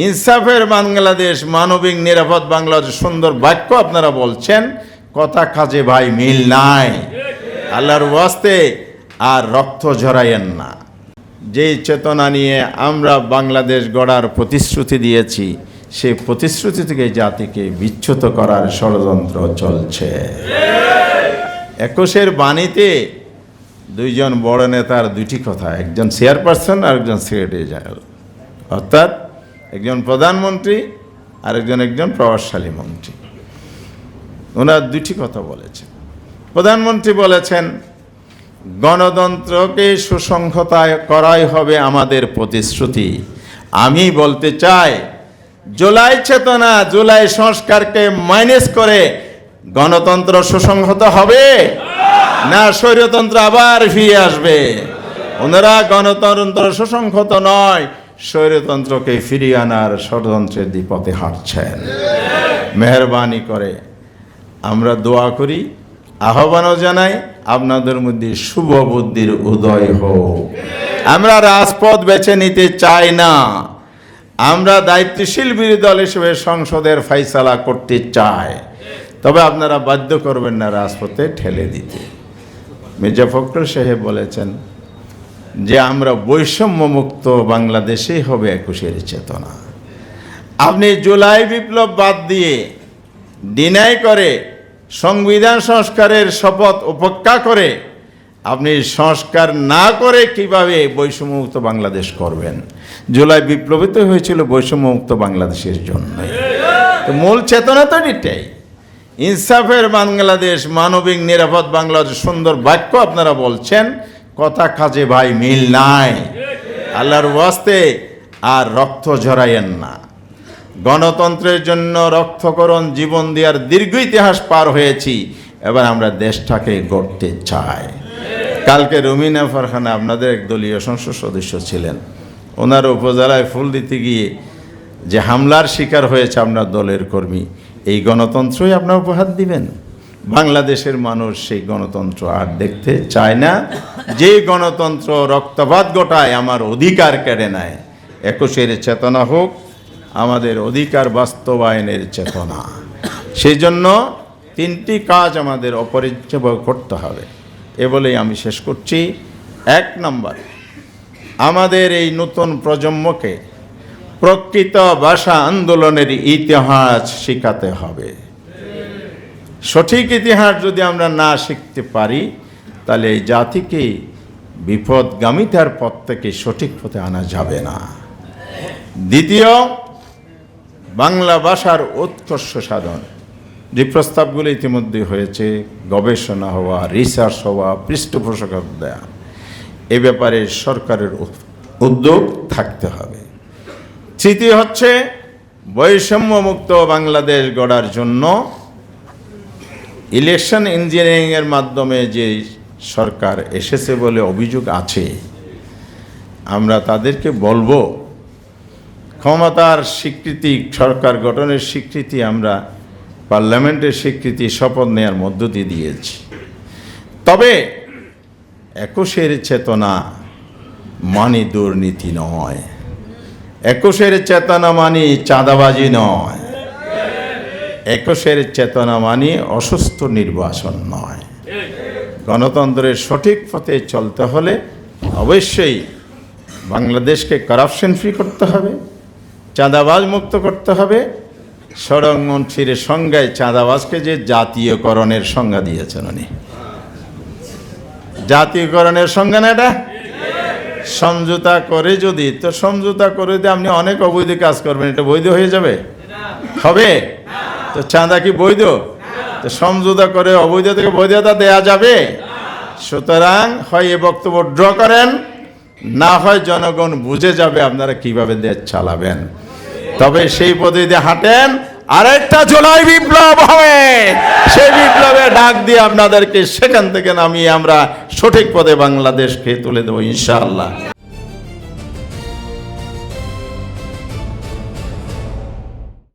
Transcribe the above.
ইনসাফের বাংলাদেশ, মানবিক নিরাপদ বাংলাদেশ, সুন্দর বাক্য আপনারা বলছেন, কথা কাজে ভাই মিল নাই। আল্লাহর ওয়াস্তে আর রক্ত ঝরাইয়েন না। যেই চেতনা নিয়ে আমরা বাংলাদেশ গড়ার প্রতিশ্রুতি দিয়েছি, সেই প্রতিশ্রুতি থেকে জাতিকে বিচ্যুত করার ষড়যন্ত্র চলছে। 21-এর বাণীতে দুইজন বড় নেতার দুইটি কথা, একজন চেয়ারপারসন আর একজন সেক্রেটারি জেনারেল, অর্থাৎ একজন প্রধানমন্ত্রী আর একজন প্রভাবশালী মন্ত্রী। ওনার দুটি কথা বলেছেন। প্রধানমন্ত্রী বলেছেন, গণতন্ত্রকে সুসংহত করাই হবে আমাদের প্রতিশ্রুতি। আমি বলতে চাই, জুলাই চেতনা, জুলাই সংস্কারকে মাইনাস করে গণতন্ত্র সুসংহত হবে না স্বৈরতন্ত্র আবার ফিরে আসবে? ওনারা গণতন্ত্র সুসংহত নয়, স্বৈরতন্ত্রকে ফিরিয়ে আনার ষড়যন্ত্রের পথে হাঁটছেন। মেহরবানি করে আমরা দোয়া করি, আহ্বানও জানাই, আপনাদের মধ্যে শুভ বুদ্ধির উদয় হোক। আমরা রাজপথ বেছে নিতে চাই না, আমরা দায়িত্বশীল বিরোধী দল হিসেবে সংসদের ফাইসালা করতে চাই। তবে আপনারা বাধ্য করবেন না রাজপথে ঠেলে দিতে। মির্জা ফখরুল সাহেব বলেছেন যে আমরা বৈষম্যমুক্ত বাংলাদেশেই হবে 21-এর চেতনা। আপনি জুলাই বিপ্লব বাদ দিয়ে ডিনাই করে সংবিধান সংস্কারের শপথ উপেক্ষা করে আপনি সংস্কার না করে কিভাবে বৈষম্যমুক্ত বাংলাদেশ করবেন? জুলাই বিপ্লবই তো হয়েছিল বৈষম্যমুক্ত বাংলাদেশের জন্য। মূল চেতনা তো এটাই। ইনসাফের বাংলাদেশ, মানবিক নিরাপদ বাংলাদেশ, সুন্দর বাক্য আপনারা বলছেন, কথা কাজে ভাই মিল নাই। আল্লাহর ওয়াস্তে আর রক্ত ঝরাইয়েন না। গণতন্ত্রের জন্য রক্তকরণ জীবন দেওয়ার দীর্ঘ ইতিহাস পার হয়েছি, এবার আমরা দেশটাকে গড়তে চাই। কালকে রুমিনা ফারহানা আপনাদের এক দলীয় সংসদ সদস্য ছিলেন, ওনার উপজেলায় ফুল দিতে গিয়ে যে হামলার শিকার হয়েছে আপনার দলের কর্মী, এই গণতন্ত্রই আপনার উপহার দিবেন? বাংলাদেশের মানুষ সেই গণতন্ত্র আর দেখতে চায় না। যে গণতন্ত্র রক্তপাত ঘটায়, আমার অধিকার কেড়ে নেয়। 21-এর চেতনা হোক আমাদের অধিকার বাস্তবায়নের চেতনা। সেই জন্য 3টি কাজ আমাদের অপরিহার্যভাবে করতে হবে। এ বলেই আমি শেষ করছি। 1 নম্বর, আমাদের এই নতুন প্রজন্মকে প্রকৃত ভাষা আন্দোলনের ইতিহাস শেখাতে হবে। সঠিক ইতিহাস যদি আমরা না শিখতে পারি, তাহলে এই জাতিকে বিপদগামিতার পথ থেকে সঠিক পথে আনা যাবে না। দ্বিতীয়, বাংলা ভাষার উৎকর্ষ সাধন, যে প্রস্তাবগুলো ইতিমধ্যে হয়েছে, গবেষণা হওয়া, রিসার্চ হওয়া, পৃষ্ঠপোষকতা দেওয়া, এ ব্যাপারে সরকারের উদ্যোগ থাকতে হবে। তৃতীয় হচ্ছে, বৈষম্যমুক্ত বাংলাদেশ গড়ার জন্য ইলেকশন ইঞ্জিনিয়ারিংয়ের মাধ্যমে যে সরকার এসেছে বলে অভিযোগ আছে, আমরা তাদেরকে বলবো, ক্ষমতার স্বীকৃতি, সরকার গঠনের স্বীকৃতি আমরা পার্লামেন্টের স্বীকৃতি শপথ নেওয়ার মধ্য দিয়ে দিয়েছি। তবে 21-এর চেতনা মানি দুর্নীতি নয়, 21-এর চেতনা মানি চাঁদাবাজি নয়, 21-এর চেতনা মানি অসুস্থ নির্বাচন নয়। গণতন্ত্রের সঠিক পথে চলতে হলে অবশ্যই বাংলাদেশকে করাপশন ফ্রি করতে হবে, চাঁদাবাজ মুক্ত করতে হবে। সড়ক মন্ত্রীর সংজ্ঞায় চাঁদাবাজকে যে জাতীয়করণের সংজ্ঞা দিয়েছেন উনি, জাতীয়করণের সংজ্ঞা না এটা? সমঝোতা করে যদি, তো সমঝোতা করে দিয়ে আপনি অনেক অবৈধ কাজ করবেন, এটা বৈধ হয়ে যাবে? হবে? তো চাঁদা কি বৈধ? তো সমঝোতা করে অবৈধ থেকে বৈধতা দেয়া যাবে? সুতরাং হয় এ বক্তব্য ড্র করেন, না হয় জনগণ বুঝে যাবে আপনারা কিভাবে দেশ চালাবেন। তবে সেই পদ্ধতিতে হাঁটেন, আরেকটা জুলাই বিপ্লব হবে, সেই বিপ্লবে ডাক দিয়ে আপনাদেরকে সেখান থেকে নামিয়ে আমরা সঠিক পথে বাংলাদেশকে তুলে দেবো ইনশাআল্লাহ।